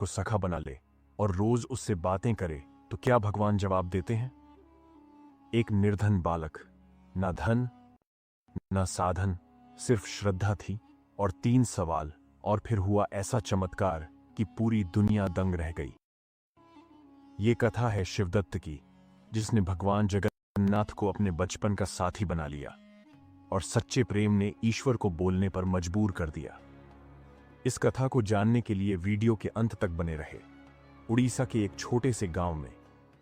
को सखा बना ले और रोज उससे बातें करे, तो क्या भगवान जवाब देते हैं? एक निर्धन बालक, ना धन ना साधन, सिर्फ श्रद्धा थी और 3 सवाल, और फिर हुआ ऐसा चमत्कार कि पूरी दुनिया दंग रह गई। ये कथा है शिवदत्त की, जिसने भगवान जगन्नाथ को अपने बचपन का साथी बना लिया और सच्चे प्रेम ने ईश्वर को बोलने पर मजबूर कर दिया। इस कथा को जानने के लिए वीडियो के अंत तक बने रहे। उड़ीसा के एक छोटे से गांव में,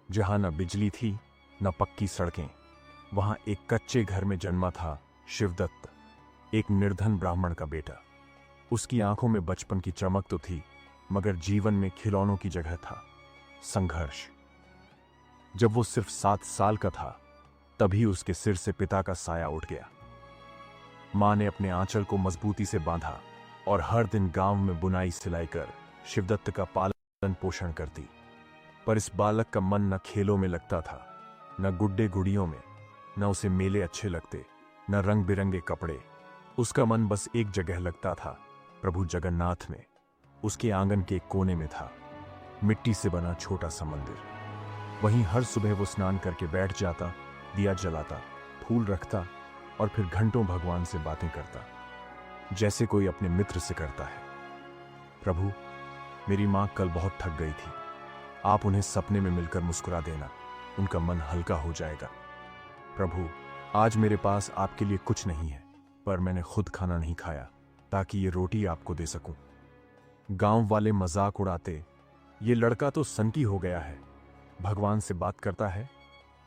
जहां न बिजली थी न पक्की सड़कें, वहां एक कच्चे घर में जन्मा था शिवदत्त, एक निर्धन ब्राह्मण का बेटा। उसकी आंखों में बचपन की चमक तो थी, मगर जीवन में खिलौनों की जगह था संघर्ष। जब वो सिर्फ 7 साल का था, तभी उसके सिर से पिता का साया उठ गया। मां ने अपने आंचल को मजबूती से बांधा और हर दिन गांव में बुनाई सिलाई कर शिवदत्त का पालन पोषण करती। पर इस बालक का मन न खेलों में लगता था, न गुड्डे गुड़ियों में, न उसे मेले अच्छे लगते, न रंग बिरंगे कपड़े। उसका मन बस एक जगह लगता था, प्रभु जगन्नाथ में। उसके आंगन के एक कोने में था मिट्टी से बना छोटा सा मंदिर। वहीं हर सुबह वो स्नान करके बैठ जाता, दिया जलाता, फूल रखता और फिर घंटों भगवान से बातें करता, जैसे कोई अपने मित्र से करता है। प्रभु, मेरी मां कल बहुत थक गई थी, आप उन्हें सपने में मिलकर मुस्कुरा देना, उनका मन हल्का हो जाएगा। प्रभु, आज मेरे पास आपके लिए कुछ नहीं है, पर मैंने खुद खाना नहीं खाया ताकि ये रोटी आपको दे सकूं। गांव वाले मजाक उड़ाते, ये लड़का तो सनकी हो गया है, भगवान से बात करता है।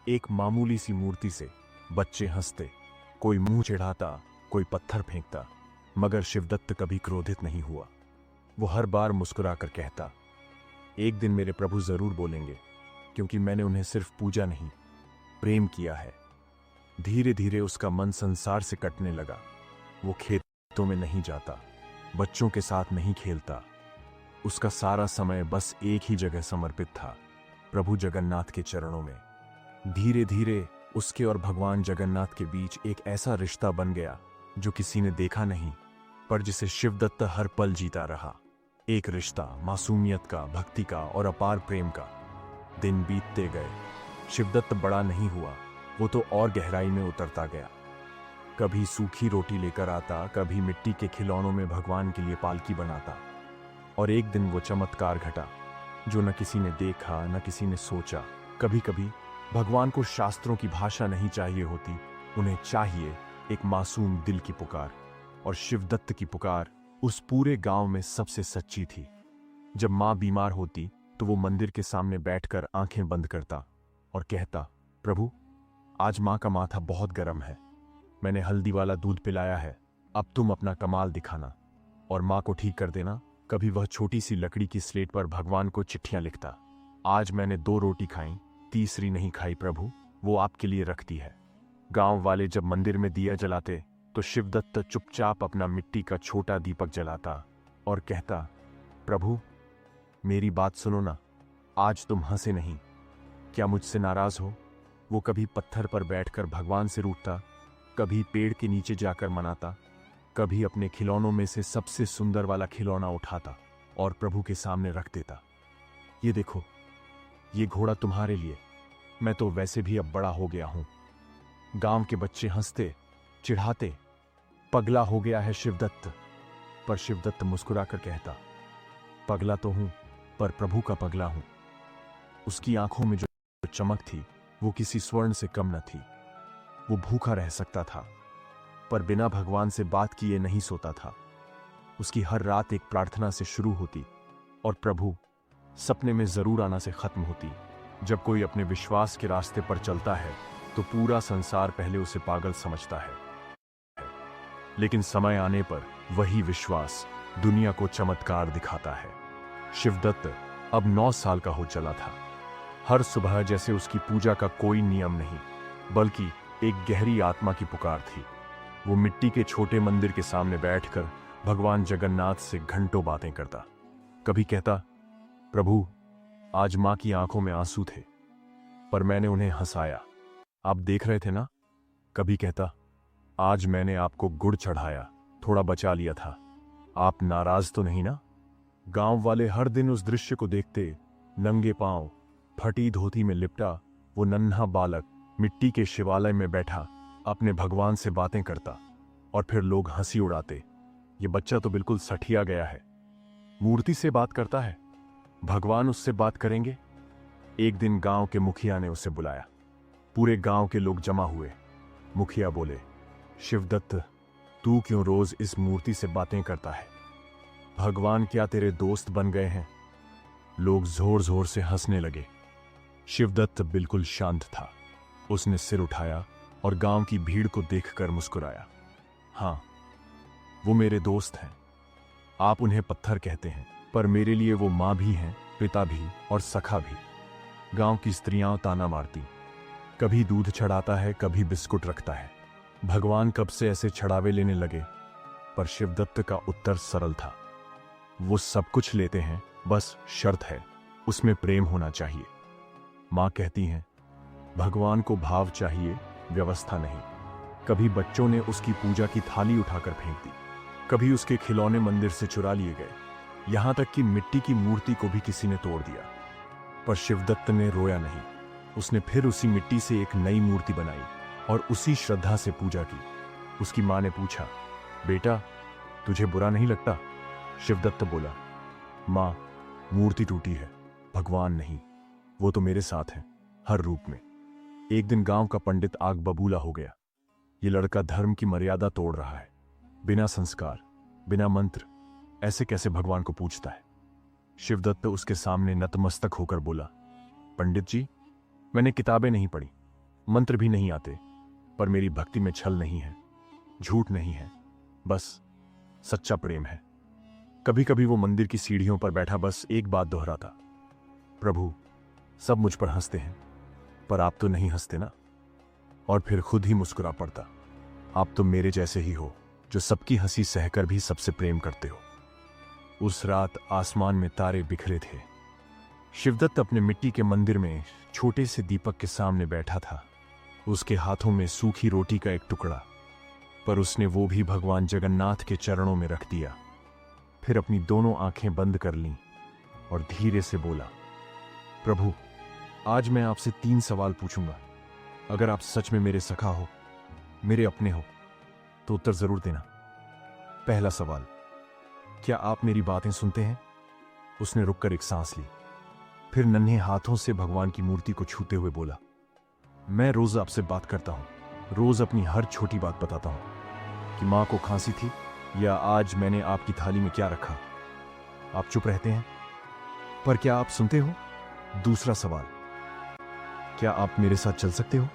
एक मामूली सी मूर्ति से बच्चे हंसते, कोई मुंह चिढ़ाता, कोई पत्थर फेंकता, मगर शिवदत्त कभी क्रोधित नहीं हुआ। वो हर बार मुस्कुराकर कहता, एक दिन मेरे प्रभु जरूर बोलेंगे, क्योंकि मैंने उन्हें सिर्फ पूजा नहीं, प्रेम किया है। धीरे धीरे उसका मन संसार से कटने लगा। वो खेतों में नहीं जाता, बच्चों के साथ नहीं खेलता। उसका सारा समय बस एक ही जगह समर्पित था, प्रभु जगन्नाथ के चरणों में। धीरे धीरे उसके और भगवान जगन्नाथ के बीच एक ऐसा रिश्ता बन गया जो किसी ने देखा नहीं, पर जिसे शिवदत्त हर पल जीता रहा। एक रिश्ता मासूमियत का, भक्ति का और अपार प्रेम का। दिन बीतते गए, शिवदत्त बड़ा नहीं हुआ, वो तो और गहराई में उतरता गया। कभी सूखी रोटी लेकर आता, कभी मिट्टी के खिलौनों में भगवान के लिए पालकी बनाता। और एक दिन वो चमत्कार घटा जो न किसी ने देखा, न किसी ने सोचा। कभी कभी भगवान को शास्त्रों की भाषा नहीं चाहिए होती, उन्हें चाहिए एक मासूम दिल की पुकार। और शिवदत्त की पुकार उस पूरे गांव में सबसे सच्ची थी। जब मां बीमार होती तो वो मंदिर के सामने बैठकर आंखें बंद करता और कहता, प्रभु, आज मां का माथा बहुत गर्म है, मैंने हल्दी वाला दूध पिलाया है, अब तुम अपना कमाल दिखाना और मां को ठीक कर देना। कभी वह छोटी सी लकड़ी की स्लेट पर भगवान को चिट्ठियां लिखता, आज मैंने 2 रोटी खाई, तीसरी नहीं खाई प्रभु, वो आपके लिए रखती है। गांव वाले जब मंदिर में दिया जलाते तो शिवदत्त चुपचाप अपना मिट्टी का छोटा दीपक जलाता और कहता, प्रभु, मेरी बात सुनो ना, आज तुम हंसे नहीं, क्या मुझसे नाराज हो? वो कभी पत्थर पर बैठकर भगवान से रूठता, कभी पेड़ के नीचे जाकर मनाता, कभी अपने खिलौनों में से सबसे सुंदर वाला खिलौना उठाता और प्रभु के सामने रख देता। ये देखो, ये घोड़ा तुम्हारे लिए, मैं तो वैसे भी अब बड़ा हो गया हूं। गांव के बच्चे हंसते, चिढ़ाते, पगला हो गया है शिवदत्त। पर शिवदत्त मुस्कुराकर कहता, पगला तो हूं, पर प्रभु का पगला हूं। उसकी आंखों में जो चमक थी वो किसी स्वर्ण से कम न थी। वो भूखा रह सकता था, पर बिना भगवान से बात किए नहीं सोता था। उसकी हर रात एक प्रार्थना से शुरू होती और प्रभु सपने में जरूर आना से खत्म होती। जब कोई अपने विश्वास के रास्ते पर चलता है तो पूरा संसार पहले उसे पागल समझता है, लेकिन समय आने पर वही विश्वास दुनिया को चमत्कार दिखाता है। शिवदत्त अब 9 साल का हो चला था। हर सुबह जैसे उसकी पूजा का कोई नियम नहीं, बल्कि एक गहरी आत्मा की पुकार थी। वो मिट्टी के छोटे मंदिर के सामने बैठकर भगवान जगन्नाथ से घंटों बातें करता। कभी कहता, प्रभु, आज मां की आंखों में आंसू थे, पर मैंने उन्हें हंसाया, आप देख रहे थे ना। कभी कहता, आज मैंने आपको गुड़ चढ़ाया, थोड़ा बचा लिया था, आप नाराज तो नहीं ना। गांव वाले हर दिन उस दृश्य को देखते। नंगे पांव, फटी धोती में लिपटा वो नन्हा बालक मिट्टी के शिवालय में बैठा अपने भगवान से बातें करता, और फिर लोग हंसी उड़ाते। ये बच्चा तो बिल्कुल सठिया गया है, मूर्ति से बात करता है, भगवान उससे बात करेंगे। एक दिन गांव के मुखिया ने उसे बुलाया। पूरे गांव के लोग जमा हुए। मुखिया बोले, शिवदत्त, तू क्यों रोज इस मूर्ति से बातें करता है? भगवान क्या तेरे दोस्त बन गए हैं? लोग जोर जोर से हंसने लगे। शिवदत्त बिल्कुल शांत था। उसने सिर उठाया और गांव की भीड़ को देखकर मुस्कुराया। हां, वो मेरे दोस्त हैं। आप उन्हें पत्थर कहते हैं, पर मेरे लिए वो मां भी हैं, पिता भी और सखा भी। गांव की स्त्रियां ताना मारती, कभी दूध चढ़ाता है, कभी बिस्कुट रखता है। भगवान कब से ऐसे छड़ावे लेने लगे? पर शिवदत्त का उत्तर सरल था, वो सब कुछ लेते हैं, बस शर्त है, उसमें प्रेम होना चाहिए। मां कहती हैं, भगवान को भाव चाहिए, व्यवस्था नहीं। कभी बच्चों ने उसकी पूजा की थाली उठाकर फेंक दी, कभी उसके खिलौने मंदिर से चुरा लिए गए, यहां तक कि मिट्टी की मूर्ति को भी किसी ने तोड़ दिया। पर शिवदत्त ने रोया नहीं। उसने फिर उसी मिट्टी से एक नई मूर्ति बनाई और उसी श्रद्धा से पूजा की। उसकी मां ने पूछा, बेटा, तुझे बुरा नहीं लगता? शिवदत्त बोला, मां, मूर्ति टूटी है, भगवान नहीं। वो तो मेरे साथ हैं, हर रूप में। एक दिन गांव का पंडित आग बबूला हो गया। ये लड़का धर्म की मर्यादा तोड़ रहा है, बिना संस्कार, बिना मंत्र, ऐसे कैसे भगवान को पूछता है? शिवदत्त उसके सामने नतमस्तक होकर बोला, पंडित जी, मैंने किताबें नहीं पढ़ी, मंत्र भी नहीं आते, पर मेरी भक्ति में छल नहीं है, झूठ नहीं है, बस सच्चा प्रेम है। कभी कभी वो मंदिर की सीढ़ियों पर बैठा बस एक बात दोहराता, प्रभु, सब मुझ पर हंसते हैं, पर आप तो नहीं हंसते ना। और फिर खुद ही मुस्कुरा पड़ता, आप तो मेरे जैसे ही हो, जो सबकी हंसी सहकर भी सबसे प्रेम करते हो। उस रात आसमान में तारे बिखरे थे। शिवदत्त अपने मिट्टी के मंदिर में छोटे से दीपक के सामने बैठा था। उसके हाथों में सूखी रोटी का एक टुकड़ा, पर उसने वो भी भगवान जगन्नाथ के चरणों में रख दिया। फिर अपनी दोनों आंखें बंद कर लीं और धीरे से बोला, प्रभु, आज मैं आपसे 3 सवाल पूछूंगा। अगर आप सच में मेरे सखा हो, मेरे अपने हो, तो उत्तर जरूर देना। पहला सवाल, क्या आप मेरी बातें सुनते हैं? उसने रुककर एक सांस ली, फिर नन्हे हाथों से भगवान की मूर्ति को छूते हुए बोला, मैं रोज आपसे बात करता हूं, रोज अपनी हर छोटी बात बताता हूं कि मां को खांसी थी, या आज मैंने आपकी थाली में क्या रखा। आप चुप रहते हैं, पर क्या आप सुनते हो? दूसरा सवाल, क्या आप मेरे साथ चल सकते हो?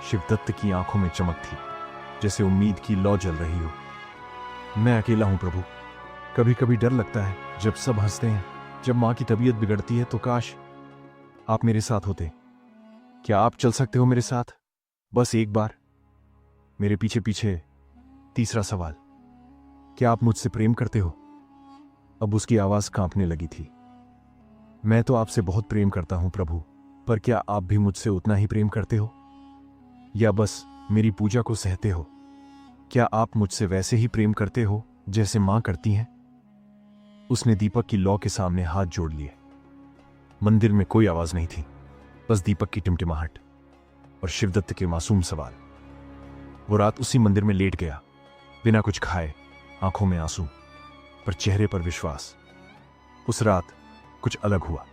शिवदत्त की आंखों में चमक थी, जैसे उम्मीद की लौ जल रही हो। मैं अकेला हूं प्रभु, कभी कभी डर लगता है, जब सब हंसते हैं, जब मां की तबीयत बिगड़ती है, तो काश आप मेरे साथ होते। क्या आप चल सकते हो मेरे साथ, बस एक बार, मेरे पीछे पीछे? तीसरा सवाल, क्या आप मुझसे प्रेम करते हो? अब उसकी आवाज कांपने लगी थी। मैं तो आपसे बहुत प्रेम करता हूं प्रभु, पर क्या आप भी मुझसे उतना ही प्रेम करते हो, या बस मेरी पूजा को सहते हो? क्या आप मुझसे वैसे ही प्रेम करते हो जैसे मां करती हैं? उसने दीपक की लौ के सामने हाथ जोड़ लिए। मंदिर में कोई आवाज नहीं थी, बस दीपक की टिमटिमाहट और शिवदत्त के मासूम सवाल। वो रात उसी मंदिर में लेट गया, बिना कुछ खाए, आंखों में आंसू, पर चेहरे पर विश्वास। उस रात कुछ अलग हुआ।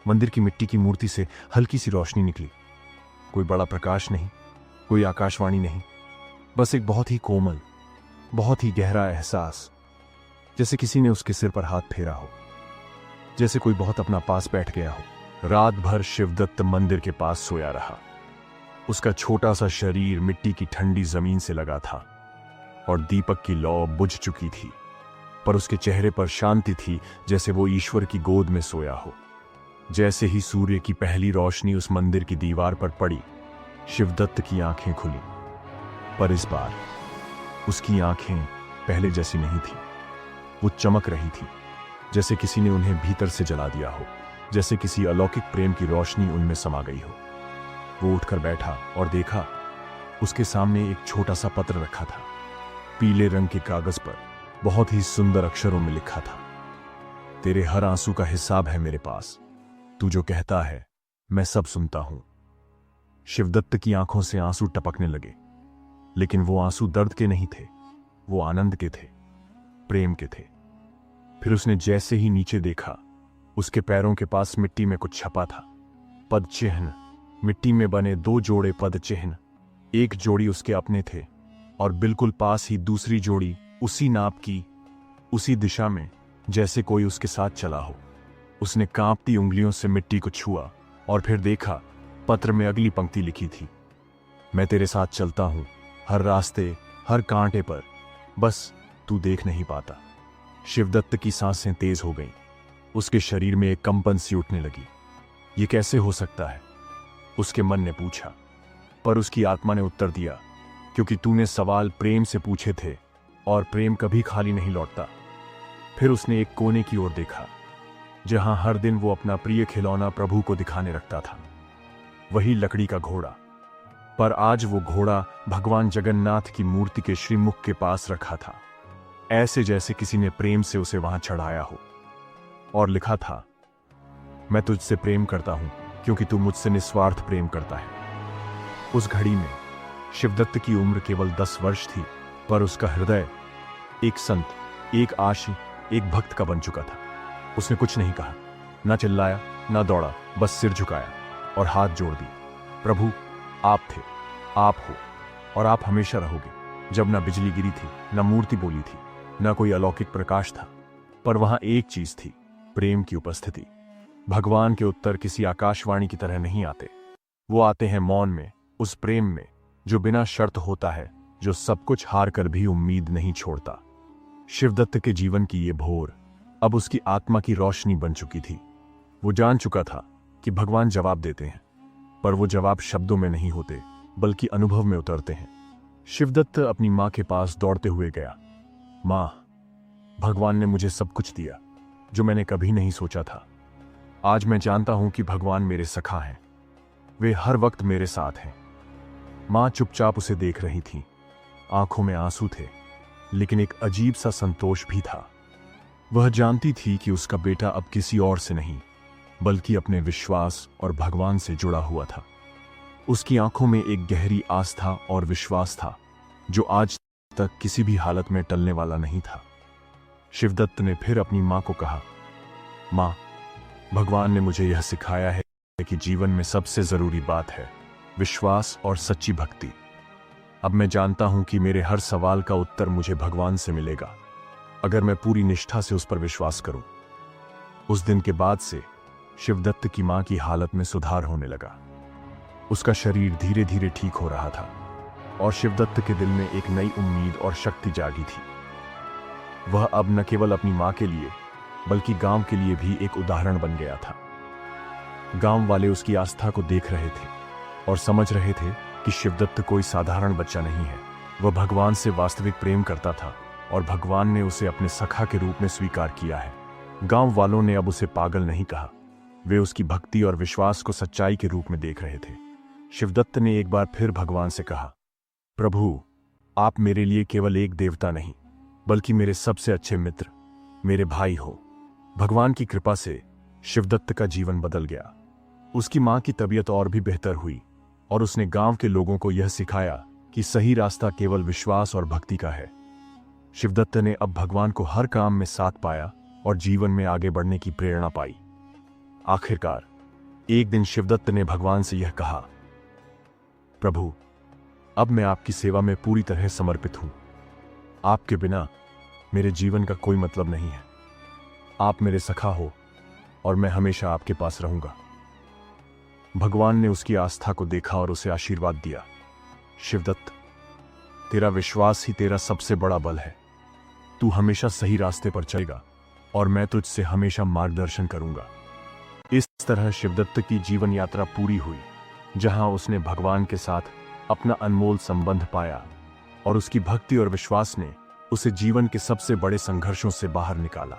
मंदिर की मिट्टी की मूर्ति से हल्की सी रोशनी निकली। कोई बड़ा प्रकाश नहीं, कोई आकाशवाणी नहीं, बस एक बहुत ही कोमल, बहुत ही गहरा एहसास, जैसे किसी ने उसके सिर पर हाथ फेरा हो, जैसे कोई बहुत अपना पास बैठ गया हो। रात भर शिवदत्त मंदिर के पास सोया रहा। उसका छोटा सा शरीर मिट्टी की ठंडी जमीन से लगा था और दीपक की लौ बुझ चुकी थी, पर उसके चेहरे पर शांति थी, जैसे वो ईश्वर की गोद में सोया हो। जैसे ही सूर्य की पहली रोशनी उस मंदिर की दीवार पर पड़ी, शिवदत्त की आंखें खुली, पर इस बार उसकी आंखें पहले जैसी नहीं थी। वो चमक रही थी, जैसे किसी ने उन्हें भीतर से जला दिया हो, जैसे किसी अलौकिक प्रेम की रोशनी उनमें समा गई हो। वो उठकर बैठा और देखा, उसके सामने एक छोटा सा पत्र रखा था। पीले रंग के कागज पर बहुत ही सुंदर अक्षरों में लिखा था, तेरे हर आंसू का हिसाब है मेरे पास। तू जो कहता है मैं सब सुनता हूं। शिवदत्त की आंखों से आंसू टपकने लगे, लेकिन वो आंसू दर्द के नहीं थे, वो आनंद के थे, प्रेम के थे। फिर उसने जैसे ही नीचे देखा, उसके पैरों के पास मिट्टी में कुछ छपा था। पद चिन्ह, मिट्टी में बने 2 जोड़े पद चिन्ह। एक जोड़ी उसके अपने थे और बिल्कुल पास ही दूसरी जोड़ी उसी नाप की, उसी दिशा में, जैसे कोई उसके साथ चला हो। उसने कांपती उंगलियों से मिट्टी को छुआ और फिर देखा, पत्र में अगली पंक्ति लिखी थी, मैं तेरे साथ चलता हूं, हर रास्ते, हर कांटे पर, बस तू देख नहीं पाता। शिवदत्त की सांसें तेज हो गईं। उसके शरीर में एक कंपन सी उठने लगी। ये कैसे हो सकता है? उसके मन ने पूछा, पर उसकी आत्मा ने उत्तर दिया, क्योंकि तूने सवाल प्रेम से पूछे थे और प्रेम कभी खाली नहीं लौटता। फिर उसने एक कोने की ओर देखा, जहां हर दिन वो अपना प्रिय खिलौना प्रभु को दिखाने रखता था, वही लकड़ी का घोड़ा। पर आज वो घोड़ा भगवान जगन्नाथ की मूर्ति के श्रीमुख के पास रखा था, ऐसे जैसे किसी ने प्रेम से उसे वहां चढ़ाया हो। और लिखा था, मैं तुझसे प्रेम करता हूं क्योंकि तू मुझसे निस्वार्थ प्रेम करता है। उस घड़ी में शिवदत्त की उम्र केवल 10 वर्ष थी, पर उसका हृदय एक संत, एक आशी, एक भक्त का बन चुका था। उसने कुछ नहीं कहा, ना चिल्लाया, ना दौड़ा, बस सिर झुकाया और हाथ जोड़ दिए। प्रभु, आप थे, आप हो और आप हमेशा रहोगे। जब ना बिजली गिरी थी, ना मूर्ति बोली थी, ना कोई अलौकिक प्रकाश था, पर वहां एक चीज थी, प्रेम की उपस्थिति। भगवान के उत्तर किसी आकाशवाणी की तरह नहीं आते, वो आते हैं मौन में, उस प्रेम में जो बिना शर्त होता है, जो सब कुछ हार कर भी उम्मीद नहीं छोड़ता। शिवदत्त के जीवन की ये भोर अब उसकी आत्मा की रोशनी बन चुकी थी। वो जान चुका था कि भगवान जवाब देते हैं, पर वो जवाब शब्दों में नहीं होते, बल्कि अनुभव में उतरते हैं। शिवदत्त अपनी मां के पास दौड़ते हुए गया। मां, भगवान ने मुझे सब कुछ दिया जो मैंने कभी नहीं सोचा था। आज मैं जानता हूं कि भगवान मेरे सखा हैं, वे हर वक्त मेरे साथ हैं। मां चुपचाप उसे देख रही थी। आंखों में आंसू थे, लेकिन एक अजीब सा संतोष भी था। वह जानती थी कि उसका बेटा अब किसी और से नहीं, बल्कि अपने विश्वास और भगवान से जुड़ा हुआ था। उसकी आंखों में एक गहरी आस्था और विश्वास था, जो आज तक किसी भी हालत में टलने वाला नहीं था। शिवदत्त ने फिर अपनी मां को कहा, मां, भगवान ने मुझे यह सिखाया है कि जीवन में सबसे जरूरी बात है विश्वास और सच्ची भक्ति। अब मैं जानता हूं कि मेरे हर सवाल का उत्तर मुझे भगवान से मिलेगा, अगर मैं पूरी निष्ठा से उस पर विश्वास करूं। उस दिन के बाद से शिवदत्त की मां की हालत में सुधार होने लगा। उसका शरीर धीरे धीरे ठीक हो रहा था और शिवदत्त के दिल में एक नई उम्मीद और शक्ति जागी थी। वह अब न केवल अपनी मां के लिए, बल्कि गांव के लिए भी एक उदाहरण बन गया था। गांव वाले उसकी आस्था को देख रहे थे और समझ रहे थे कि शिवदत्त कोई साधारण बच्चा नहीं है। वह भगवान से वास्तविक प्रेम करता था और भगवान ने उसे अपने सखा के रूप में स्वीकार किया है। गांव वालों ने अब उसे पागल नहीं कहा, वे उसकी भक्ति और विश्वास को सच्चाई के रूप में देख रहे थे। शिवदत्त ने एक बार फिर भगवान से कहा, प्रभु, आप मेरे लिए केवल एक देवता नहीं, बल्कि मेरे सबसे अच्छे मित्र, मेरे भाई हो। भगवान की कृपा से शिवदत्त का जीवन बदल गया। उसकी मां की तबीयत और भी बेहतर हुई और उसने गांव के लोगों को यह सिखाया कि सही रास्ता केवल विश्वास और भक्ति का है। शिवदत्त ने अब भगवान को हर काम में साथ पाया और जीवन में आगे बढ़ने की प्रेरणा पाई। आखिरकार एक दिन शिवदत्त ने भगवान से यह कहा, प्रभु, अब मैं आपकी सेवा में पूरी तरह समर्पित हूं। आपके बिना मेरे जीवन का कोई मतलब नहीं है। आप मेरे सखा हो और मैं हमेशा आपके पास रहूंगा। भगवान ने उसकी आस्था को देखा और उसे आशीर्वाद दिया। शिवदत्त, तेरा विश्वास ही तेरा सबसे बड़ा बल है। तू हमेशा सही रास्ते पर चलेगा और मैं तुझसे हमेशा मार्गदर्शन करूंगा। इस तरह शिवदत्त की जीवन यात्रा पूरी हुई, जहां उसने भगवान के साथ अपना अनमोल संबंध पाया और उसकी भक्ति और विश्वास ने उसे जीवन के सबसे बड़े संघर्षों से बाहर निकाला।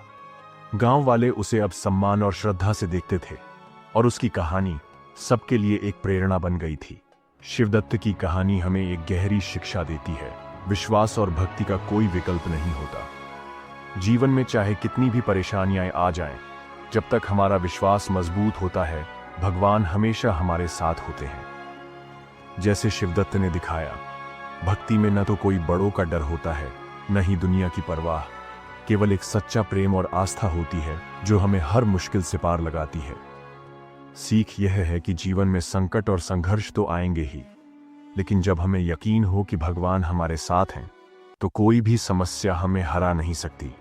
गांव वाले उसे अब सम्मान और श्रद्धा से देखते थे और उसकी कहानी सबके लिए एक प्रेरणा बन गई थी। शिवदत्त की कहानी हमें एक गहरी शिक्षा देती है, विश्वास और भक्ति का कोई विकल्प नहीं होता। जीवन में चाहे कितनी भी परेशानियां आ जाएं, जब तक हमारा विश्वास मजबूत होता है, भगवान हमेशा हमारे साथ होते हैं। जैसे शिवदत्त ने दिखाया, भक्ति में न तो कोई बड़ों का डर होता है, न ही दुनिया की परवाह। केवल एक सच्चा प्रेम और आस्था होती है जो हमें हर मुश्किल से पार लगाती है। सीख यह है कि जीवन में संकट और संघर्ष तो आएंगे ही, लेकिन जब हमें यकीन हो कि भगवान हमारे साथ हैं, तो कोई भी समस्या हमें हरा नहीं सकती।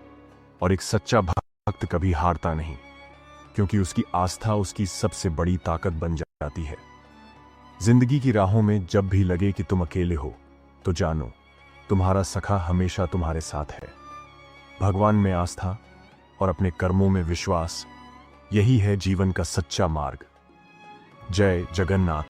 और एक सच्चा भक्त कभी हारता नहीं, क्योंकि उसकी आस्था उसकी सबसे बड़ी ताकत बन जाती है। जिंदगी की राहों में जब भी लगे कि तुम अकेले हो, तो जानो तुम्हारा सखा हमेशा तुम्हारे साथ है। भगवान में आस्था और अपने कर्मों में विश्वास, यही है जीवन का सच्चा मार्ग। जय जगन्नाथ।